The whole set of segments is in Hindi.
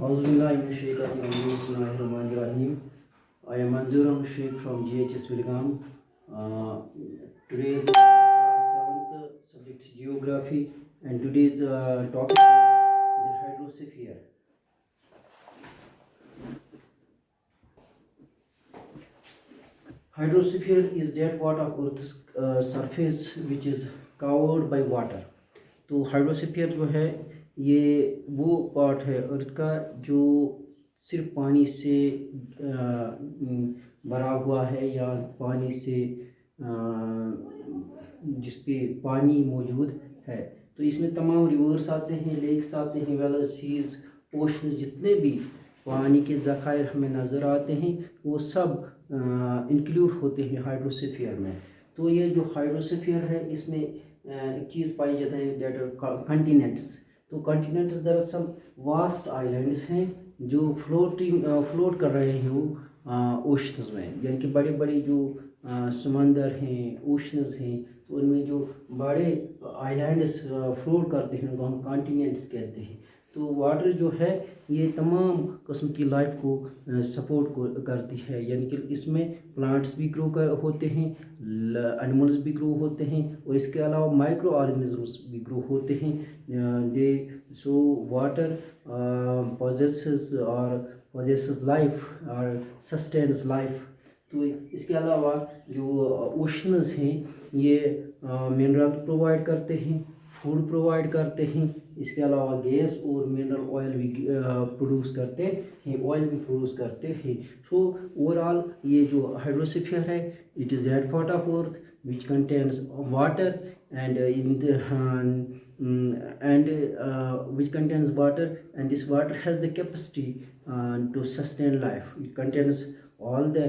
Bismillahirrahmanirrahim. I am Manzoor Ahmed Sheikh from GHS Vilgam. Today is class 7th subject Geography, and today's topic is the hydrosphere. Hydrosphere is that part of Earth's surface which is covered by water. तो हाइड्रोस्फीयर जो है ये वो पार्ट है अर्थ का जो सिर्फ पानी से भरा हुआ है या पानी से जिस पे पानी मौजूद है। तो इसमें तमाम रिवर्स आते हैं, लेक्स आते हैं, वेल्स, सीज, ओशन, जितने भी पानी के ज़खायर हमें नज़र आते हैं वो सब इंक्लूड होते हैं हाइड्रोस्फीयर में। तो ये जो हाइड्रोस्फीयर है इसमें एक चीज़ पाई जाती है दैट कंटिनेंट्स। तो कंटिनेंट्स दरअसल वास्ट आइलैंड्स हैं जो फ्लोट कर रहे हैं वो ओशंस में, यानी कि बड़े बड़े जो समंदर हैं, ओशंस हैं, तो उनमें जो बड़े आइलैंड्स फ्लोट करते हैं उनको हम कॉन्टिनेंट्स कहते हैं। तो वाटर जो है ये तमाम किस्म की लाइफ को सपोर्ट करती है, यानी कि इसमें प्लांट्स भी ग्रो होते हैं, एनिमल्स भी ग्रो होते हैं, और इसके अलावा माइक्रो ऑर्गेनिजम्स भी ग्रो होते हैं। दे सो वाटर possesses लाइफ और सस्टेन्स लाइफ। तो इसके अलावा जो ओशंस हैं ये मिनरल प्रोवाइड करते हैं, फूड प्रोवाइड करते हैं, इसके अलावा गैस और मिनरल ऑयल भी प्रोड्यूस करते हैं, ऑयल भी प्रोड्यूस करते हैं। सो ओवरऑल ये जो हाइड्रोस्फीयर है it is that part of earth which contains water and which contains water, and this water has the capacity to sustain life. It contains all the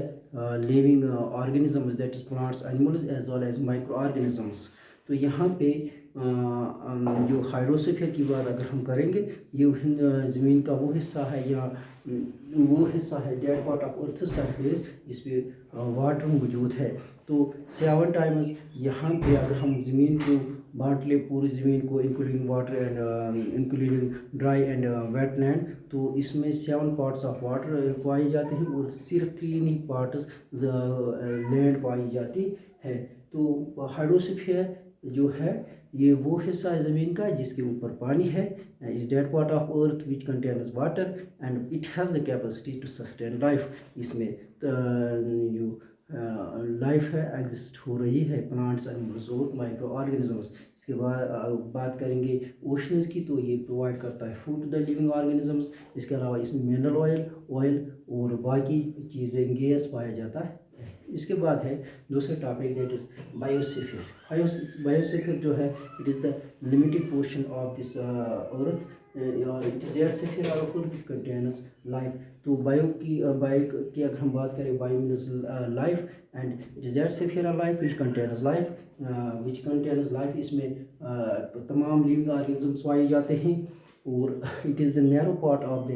living organisms, that is plants, animals as well as microorganisms. तो यहाँ पे जो हाइड्रोस्फीयर की बात अगर हम करेंगे, ये ज़मीन का वो हिस्सा है या वो हिस्सा है that part of earth surface जिसपे वाटर मौजूद है। तो 7 टाइम्स यहाँ पे अगर हम ज़मीन को बांट ले, पूरी ज़मीन को including water and including dry and wet land, तो इसमें 7 पार्ट्स ऑफ वाटर पाए जाते हैं और सिर्फ 3 ही पार्ट्स लैंड पाई जाती है। तो हाइड्रोस्फीयर जो है ये वो हिस्सा है ज़मीन का जिसके ऊपर पानी है, is that part of earth which contains water and it has the capacity to sustain life. इसमें जो लाइफ है एग्जिस्ट हो रही है, प्लांट्स, एनिमल्स और माइक्रो ऑर्गेनिजम्स। इसके बाद बात करेंगे ओशंस की, तो ये प्रोवाइड करता है food to the living organisms. इसके अलावा इसमें मिनरल ऑयल और बाकी चीज़ें गैस पाया जाता है। इसके बाद है दूसरा topic that is biosphere. Biosphere जो है it is the limited portion of this earth, it is that sphere of earth which contains life. तो बायो की अगर हम बात करें, bio means life, and it is that sphere of life which contains life. इसमें तमाम लिविंग ऑर्गेनिजम्स पाए जाते हैं और it is the narrow part of the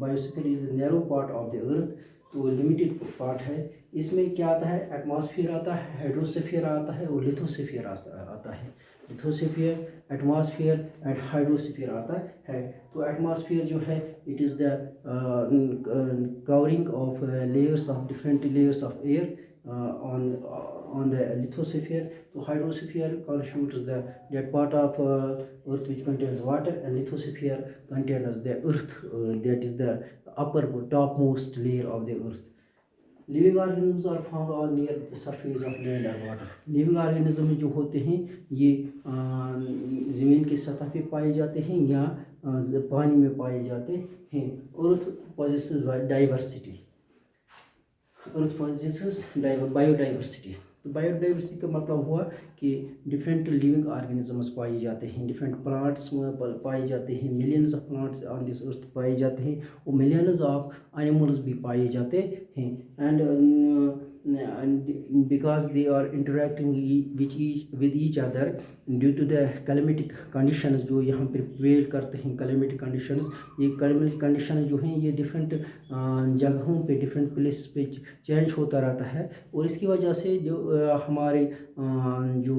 biosphere is the narrow part of the earth. तो लिमिटेड पार्ट है। इसमें क्या आता है, एटमॉस्फेयर आता है, हाइड्रोस्फीयर आता है और लिथोस्फीयर आता है। लिथोस्फीयर, एटमॉस्फेयर एंड हाइड्रोस्फीयर आता है। तो एटमॉस्फेयर जो है it is the covering of layers of different layers of air on the lithosphere. So hydrosphere constitutes that part of earth which contains water, and lithosphere contains the earth, that is the upper topmost layer of the earth. Living organisms are found on near the surface of land and water. Living organism जो होते हैं ये ज़मीन की सतह पे पाए जाते हैं या पानी में पाए जाते हैं। अर्थ पोजेसेस डाइवर्सिटी, अर्थ पोजेसेस बायोडाइवर्सिटी। तो बायोडाइवर्सिटी का मतलब हुआ कि डिफरेंट लिविंग ऑर्गेनिजम्स पाए जाते हैं, डिफरेंट प्लांट्स पाए जाते हैं, millions of plants on this earth पाए जाते हैं और मिलियंस ऑफ एनिमल्स भी पाए जाते हैं। And and because they are interacting with each other due to the climatic conditions जो यहाँ पर प्रिवेल करते हैं climatic conditions। ये climatic conditions जो हैं ये डिफरेंट जगहों पे डिफरेंट प्लेस पे चेंज होता रहता है, और इसकी वजह से जो हमारे जो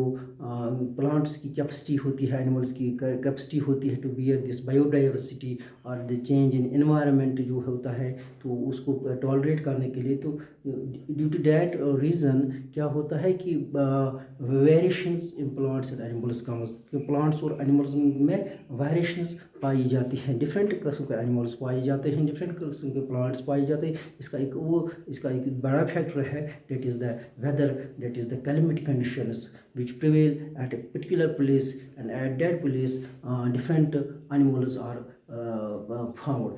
प्लांट्स की कैपेसिटी होती है, एनिमल्स की कैपेसिटी होती है टू बियर दिस बायोडाइवर्सिटी और द चेंज इन एनवायरनमेंट जो होता है, तो उसको टॉलरेट करने के लिए, तो ड्यू टू डैट रीज़न क्या होता है कि variations in plants and animals comes, plants और एनिमल्स में वेरिएशंस पाई जाती हैं, डिफरेंट किस्म के एनिमल्स पाए जाते हैं, डिफरेंट किस्म के प्लांट्स पाए जाते हैं। इसका एक बड़ा फैक्टर है, that is the weather, that is the climatic conditions which prevail at a particular place, and at that place different animals are found.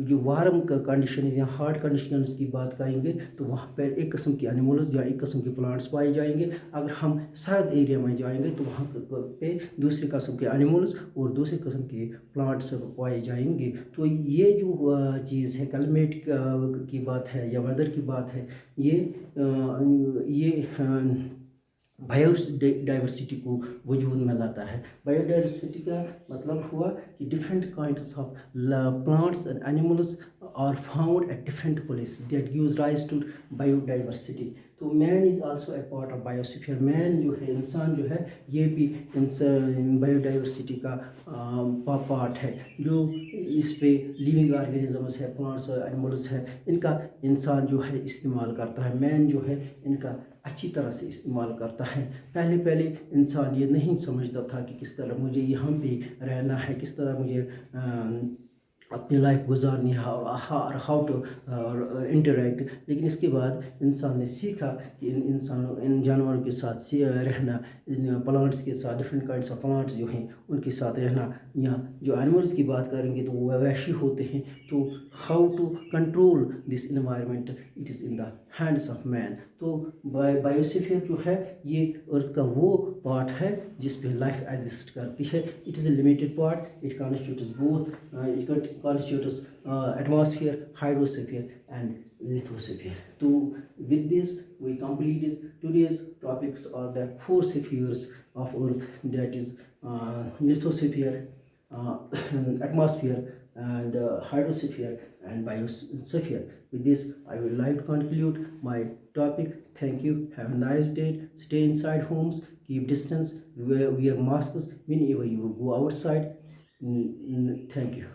जो वार्म कंडीशन या हार्ड कंडीशंस की बात करेंगे तो वहाँ पर एक किस्म के एनिमल्स या एक किस्म के प्लांट्स पाए जाएंगे। अगर हम सर्द एरिया में जाएंगे तो वहाँ पे दूसरे किस्म के एनिमल्स और दूसरे किस्म के प्लांट्स पाए जाएंगे। तो ये जो चीज़ है क्लाइमेट की बात है या वेदर की बात है, ये बायोडाइवर्सिटी को वजूद में लाता है। बायोडाइवर्सिटी का मतलब हुआ कि different kinds of plants and animals are found at different place that gives rise to biodiversity. तो man is also a part of biosphere. Man जो है, इंसान जो है, ये भी बायोडाइवर्सिटी का पार्ट है। जो इस पे लिविंग ऑर्गेनिजम्स है, प्लांट्स और एनिमल्स है, इनका इंसान जो है इस्तेमाल करता है। मैन जो है इनका अच्छी तरह से इस्तेमाल करता है। पहले इंसान ये नहीं समझता था कि किस तरह मुझे यहाँ पे रहना है, किस तरह मुझे अपनी लाइफ गुजारनी है और हाउ टू इंटरेक्ट। लेकिन इसके बाद इंसान ने सीखा कि इन जानवरों के साथ रहना, इन प्लांट्स के साथ, डिफरेंट काइंड्स ऑफ प्लांट्स जो हैं उनके साथ रहना, या जो एनिमल्स की बात करेंगे तो वो वैशी होते हैं। तो how to control this environment, it is in the hands of man. तो बायोस्फीयर जो है ये अर्थ का वो पार्ट है जिस पे लाइफ एग्जिस्ट करती है। It is a limited part, it constitutes both, it constitutes atmosphere, hydrosphere and lithosphere. So with this we complete this today's topics are the four spheres of earth, that is lithosphere, atmosphere and hydrosphere and biosphere. With this I would like to conclude my topic. Thank you, have a nice day, stay inside homes, keep distance, wear masks whenever you go outside. Thank you.